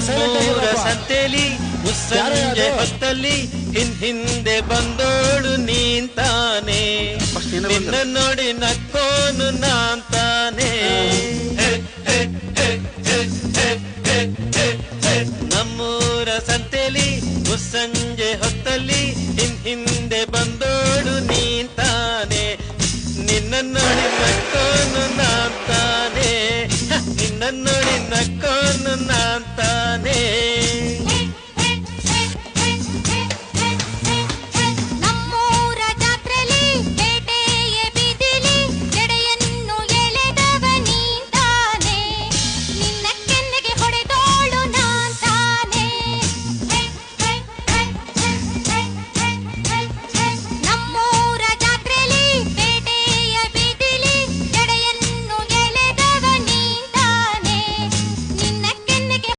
ನಮ್ಮೂರ ಸಂತೆಲಿ ಮುಸ್ಸಂಜೆ ಹೊತ್ತಲ್ಲಿ ಹಿಂದೆ ಬಂದೋಳು ನೀಂತಾನೆ, ನಿನ್ನ ನೋಡಿ ನಕ್ಕೋನು ನಾಂತಾನೆ. ನಮ್ಮೂರ ಸಂತೆಲಿ ಮುಸ್ಸಂಜೆ ಹೊತ್ತಲ್ಲಿ